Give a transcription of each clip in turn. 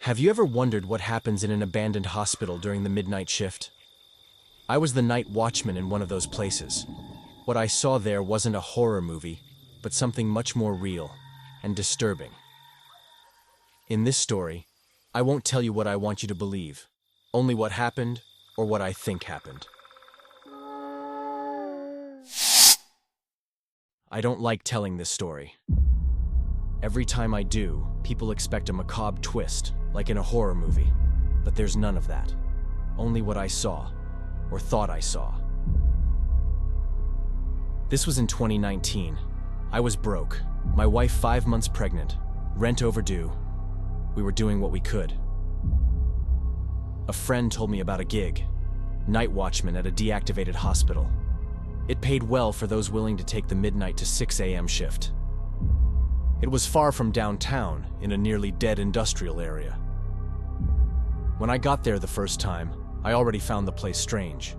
Have you ever wondered what happens in an abandoned hospital during the midnight shift? I was the night watchman in one of those places. What I saw there wasn't a horror movie, but something much more real and disturbing. In this story, I won't tell you what I want you to believe, only what happened or what I think happened. I don't like telling this story. Every time I do, people expect a macabre twist, like in a horror movie, but there's none of that. Only what I saw, or thought I saw. This was in 2019. I was broke, my wife 5 months pregnant, rent overdue. We were doing what we could. A friend told me about a gig, night watchman at a deactivated hospital. It paid well for those willing to take the midnight to 6 a.m. shift. It was far from downtown, in a nearly dead industrial area. When I got there the first time, I already found the place strange.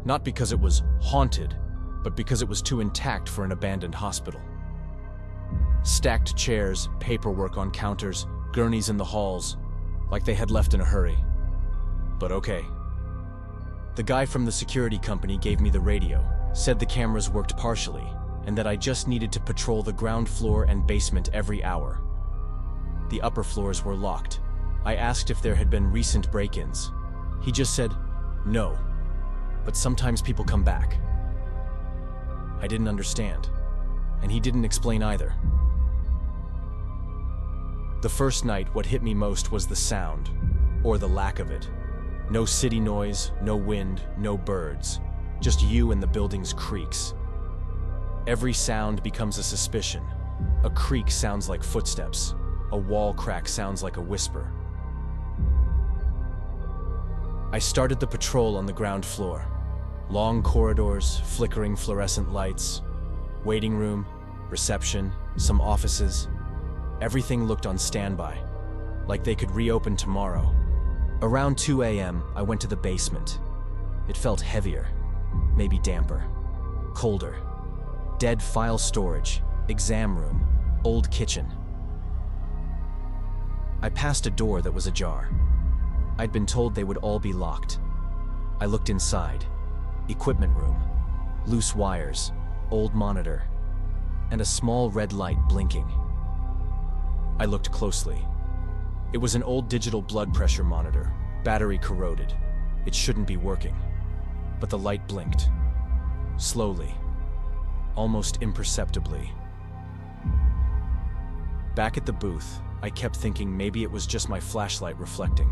Not because it was haunted, but because it was too intact for an abandoned hospital. Stacked chairs, paperwork on counters, gurneys in the halls, like they had left in a hurry. But okay. The guy from the security company gave me the radio, said the cameras worked partially, and that I just needed to patrol the ground floor and basement every hour. The upper floors were locked. I asked if there had been recent break-ins. He just said, no, but sometimes people come back. I didn't understand, and he didn't explain either. The first night, what hit me most was the sound, or the lack of it. No city noise, no wind, no birds, just you and the building's creaks. Every sound becomes a suspicion. A creak sounds like footsteps. A wall crack sounds like a whisper. I started the patrol on the ground floor. Long corridors, flickering fluorescent lights, waiting room, reception, some offices. Everything looked on standby, like they could reopen tomorrow. Around 2 a.m., I went to the basement. It felt heavier, maybe damper, colder. Dead file storage, exam room, old kitchen. I passed a door that was ajar. I'd been told they would all be locked. I looked inside. Equipment room, loose wires, old monitor, and a small red light blinking. I looked closely. It was an old digital blood pressure monitor, battery corroded. It shouldn't be working. But the light blinked. Slowly. Almost imperceptibly. Back at the booth, I kept thinking maybe it was just my flashlight reflecting.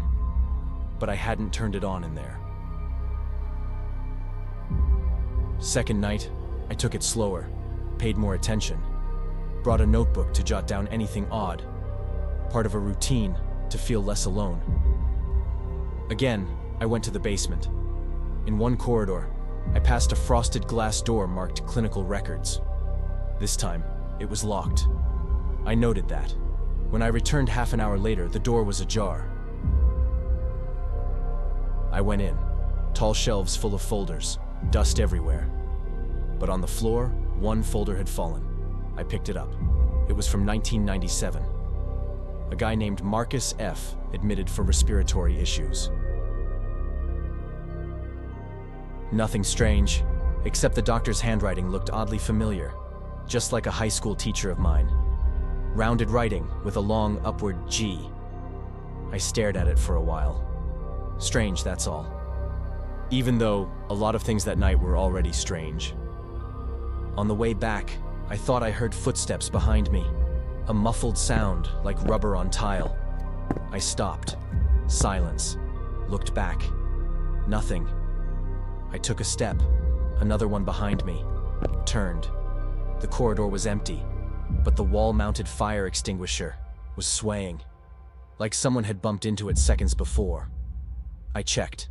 But I hadn't turned it on in there. Second night, I took it slower, paid more attention, brought a notebook to jot down anything odd, part of a routine to feel less alone. Again, I went to the basement. In one corridor, I passed a frosted glass door marked clinical records. This time, it was locked. I noted that. When I returned half an hour later, the door was ajar. I went in. Tall shelves full of folders, dust everywhere. But on the floor, one folder had fallen. I picked it up. It was from 1997. A guy named Marcus F. admitted for respiratory issues. Nothing strange, except the doctor's handwriting looked oddly familiar, just like a high school teacher of mine. Rounded writing with a long upward G. I stared at it for a while. Strange, that's all. Even though a lot of things that night were already strange. On the way back, I thought I heard footsteps behind me. A muffled sound like rubber on tile. I stopped. Silence. Looked back. Nothing. I took a step, another one behind me, turned. The corridor was empty, but the wall-mounted fire extinguisher was swaying, like someone had bumped into it seconds before. I checked.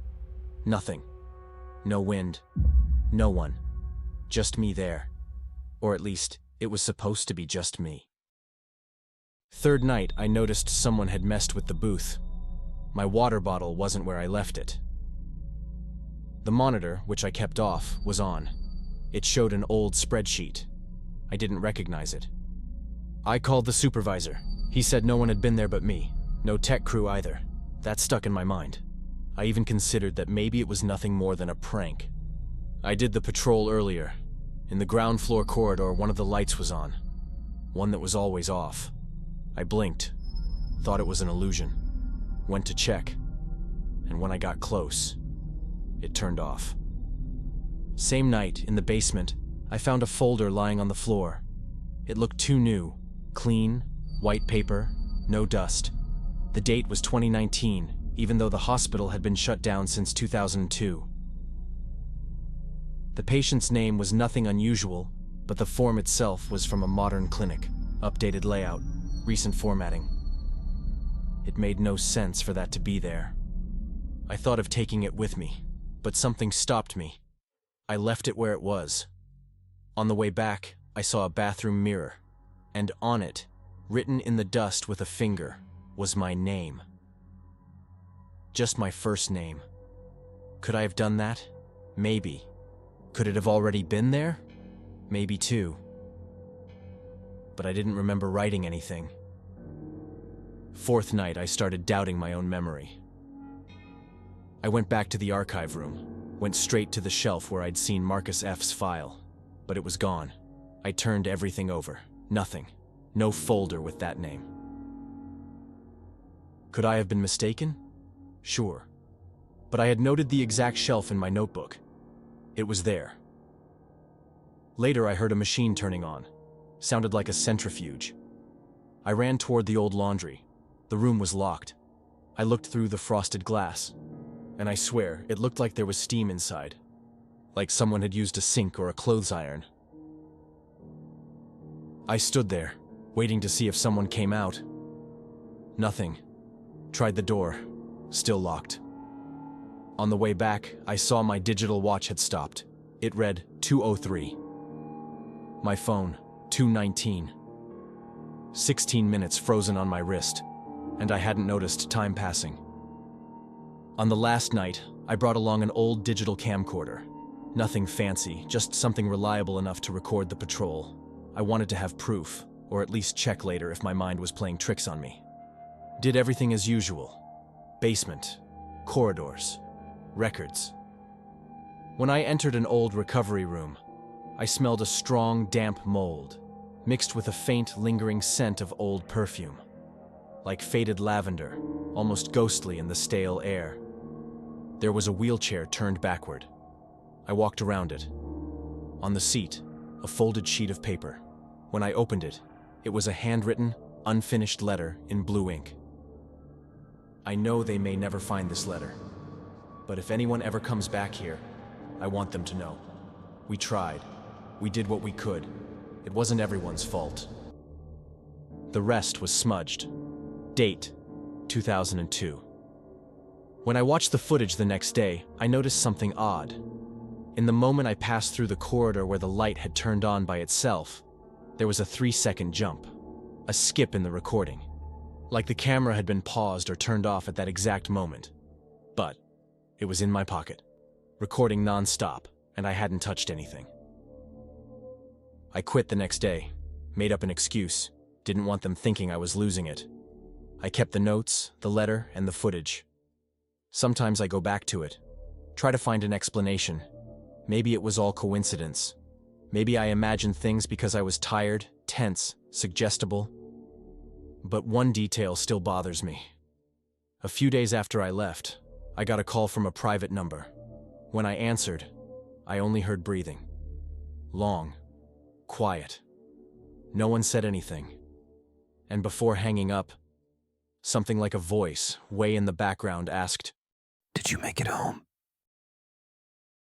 Nothing. No wind. No one. Just me there. Or at least, it was supposed to be just me. Third night, I noticed someone had messed with the booth. My water bottle wasn't where I left it. The monitor, which I kept off, was on. It showed an old spreadsheet. I didn't recognize it. I called the supervisor. He said no one had been there but me. No tech crew either. That stuck in my mind. I even considered that maybe it was nothing more than a prank. I did the patrol earlier. In the ground floor corridor, one of the lights was on. One that was always off. I blinked, thought it was an illusion. Went to check, and when I got close, it turned off. Same night, in the basement, I found a folder lying on the floor. It looked too new. Clean, white paper, no dust. The date was 2019, even though the hospital had been shut down since 2002. The patient's name was nothing unusual, but the form itself was from a modern clinic. Updated layout, recent formatting. It made no sense for that to be there. I thought of taking it with me, but something stopped me. I left it where it was. On the way back, I saw a bathroom mirror, and on it, written in the dust with a finger, was my name. Just my first name. Could I have done that? Maybe. Could it have already been there? Maybe too. But I didn't remember writing anything. Fourth night, I started doubting my own memory. I went back to the archive room, went straight to the shelf where I'd seen Marcus F's file, but it was gone. I turned everything over. Nothing. No folder with that name. Could I have been mistaken? Sure. But I had noted the exact shelf in my notebook. It was there. Later, I heard a machine turning on. Sounded like a centrifuge. I ran toward the old laundry. The room was locked. I looked through the frosted glass, and I swear, it looked like there was steam inside. Like someone had used a sink or a clothes iron. I stood there, waiting to see if someone came out. Nothing. Tried the door. Still locked. On the way back, I saw my digital watch had stopped. It read 2:03. My phone, 2:19. 16 minutes frozen on my wrist, and I hadn't noticed time passing. On the last night, I brought along an old digital camcorder. Nothing fancy, just something reliable enough to record the patrol. I wanted to have proof, or at least check later if my mind was playing tricks on me. Did everything as usual. Basement, corridors, records. When I entered an old recovery room, I smelled a strong, damp mold, mixed with a faint, lingering scent of old perfume. Like faded lavender, almost ghostly in the stale air. There was a wheelchair turned backward. I walked around it. On the seat, a folded sheet of paper. When I opened it, it was a handwritten, unfinished letter in blue ink. I know they may never find this letter, but if anyone ever comes back here, I want them to know. We tried. We did what we could. It wasn't everyone's fault. The rest was smudged. Date, 2002. When I watched the footage the next day, I noticed something odd. In the moment I passed through the corridor where the light had turned on by itself, there was a 3-second jump, a skip in the recording, like the camera had been paused or turned off at that exact moment. But it was in my pocket, recording non-stop, and I hadn't touched anything. I quit the next day, made up an excuse, didn't want them thinking I was losing it. I kept the notes, the letter, and the footage. Sometimes I go back to it, try to find an explanation. Maybe it was all coincidence. Maybe I imagined things because I was tired, tense, suggestible. But one detail still bothers me. A few days after I left, I got a call from a private number. When I answered, I only heard breathing. Long, quiet. No one said anything. And before hanging up, something like a voice, way in the background, asked, "Did you make it home?"